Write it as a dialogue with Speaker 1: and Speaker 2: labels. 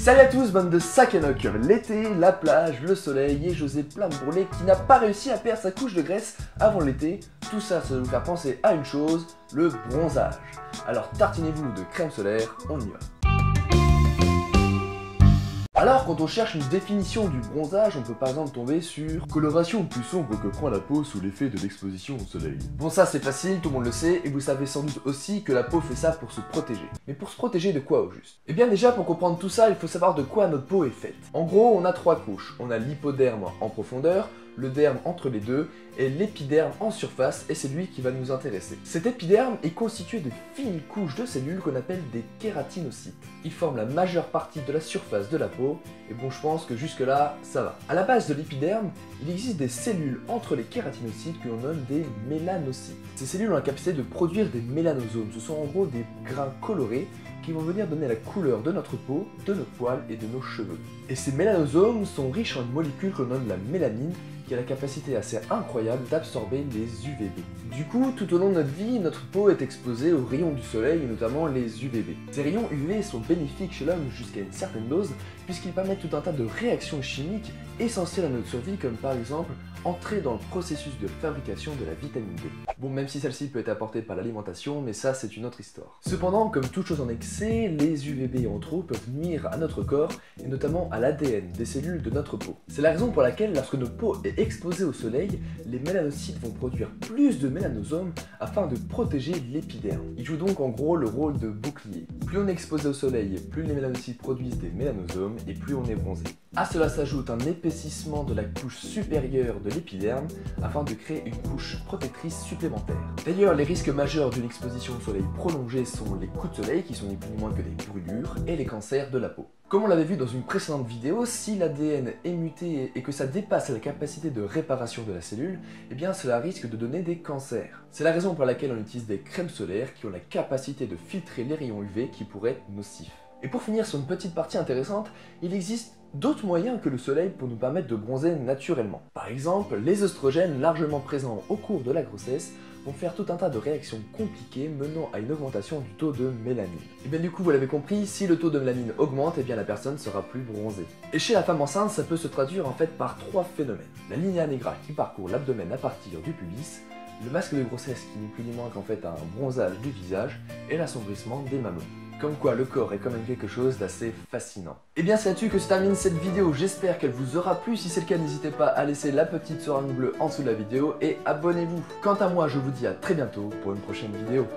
Speaker 1: Salut à tous, bande de Sakanoc. L'été, la plage, le soleil et José plein de brûlés qui n'a pas réussi à perdre sa couche de graisse avant l'été. Tout ça doit nous faire penser à une chose, le bronzage. Alors tartinez-vous de crème solaire, on y va. Alors, quand on cherche une définition du bronzage, on peut par exemple tomber sur coloration plus sombre que prend la peau sous l'effet de l'exposition au soleil. Bon, ça c'est facile, tout le monde le sait, et vous savez sans doute aussi que la peau fait ça pour se protéger. Mais pour se protéger de quoi au juste? Eh bien déjà, pour comprendre tout ça, il faut savoir de quoi notre peau est faite. En gros, on a trois couches. On a l'hypoderme en profondeur, le derme entre les deux, et l'épiderme en surface, et c'est lui qui va nous intéresser. Cet épiderme est constitué de fines couches de cellules qu'on appelle des kératinocytes. Ils forment la majeure partie de la surface de la peau, et bon, je pense que jusque là, ça va. À la base de l'épiderme, il existe des cellules entre les kératinocytes que l'on nomme des mélanocytes. Ces cellules ont la capacité de produire des mélanosomes, ce sont en gros des grains colorés qui vont venir donner la couleur de notre peau, de nos poils et de nos cheveux. Et ces mélanosomes sont riches en une molécule qu'on nomme la mélanine, qui a la capacité assez incroyable d'absorber les UVB. Du coup, tout au long de notre vie, notre peau est exposée aux rayons du soleil, et notamment les UVB. Ces rayons UV sont bénéfiques chez l'homme jusqu'à une certaine dose, puisqu'ils permettent tout un tas de réactions chimiques essentielles à notre survie, comme par exemple entrer dans le processus de fabrication de la vitamine D. Bon, même si celle-ci peut être apportée par l'alimentation, mais ça c'est une autre histoire. Cependant, comme toute chose en excès, les UVB en trop peuvent nuire à notre corps, et notamment à l'ADN des cellules de notre peau. C'est la raison pour laquelle, lorsque notre peau est exposée au soleil, les mélanocytes vont produire plus de mélanosomes afin de protéger l'épiderme. Ils jouent donc en gros le rôle de bouclier. Plus on est exposé au soleil, plus les mélanocytes produisent des mélanosomes, et plus on est bronzé. À cela s'ajoute un épaississement de la couche supérieure de l'épiderme afin de créer une couche protectrice supplémentaire. D'ailleurs, les risques majeurs d'une exposition au soleil prolongée sont les coups de soleil, qui sont ni plus ni moins que des brûlures, et les cancers de la peau. Comme on l'avait vu dans une précédente vidéo, si l'ADN est muté et que ça dépasse la capacité de réparation de la cellule, eh bien cela risque de donner des cancers. C'est la raison pour laquelle on utilise des crèmes solaires qui ont la capacité de filtrer les rayons UV qui pourraient être nocifs. Et pour finir sur une petite partie intéressante, il existe d'autres moyens que le soleil pour nous permettre de bronzer naturellement. Par exemple, les oestrogènes largement présents au cours de la grossesse vont faire tout un tas de réactions compliquées menant à une augmentation du taux de mélanine. Et bien du coup, vous l'avez compris, si le taux de mélanine augmente, et bien la personne sera plus bronzée. Et chez la femme enceinte, ça peut se traduire en fait par trois phénomènes. La linea nigra qui parcourt l'abdomen à partir du pubis, le masque de grossesse qui n'est plus ni moins qu'en fait un bronzage du visage, et l'assombrissement des mamelons. Comme quoi le corps est quand même quelque chose d'assez fascinant. Et bien c'est là-dessus que se termine cette vidéo, j'espère qu'elle vous aura plu. Si c'est le cas, n'hésitez pas à laisser la petite seringue bleue en dessous de la vidéo et abonnez-vous. Quant à moi, je vous dis à très bientôt pour une prochaine vidéo.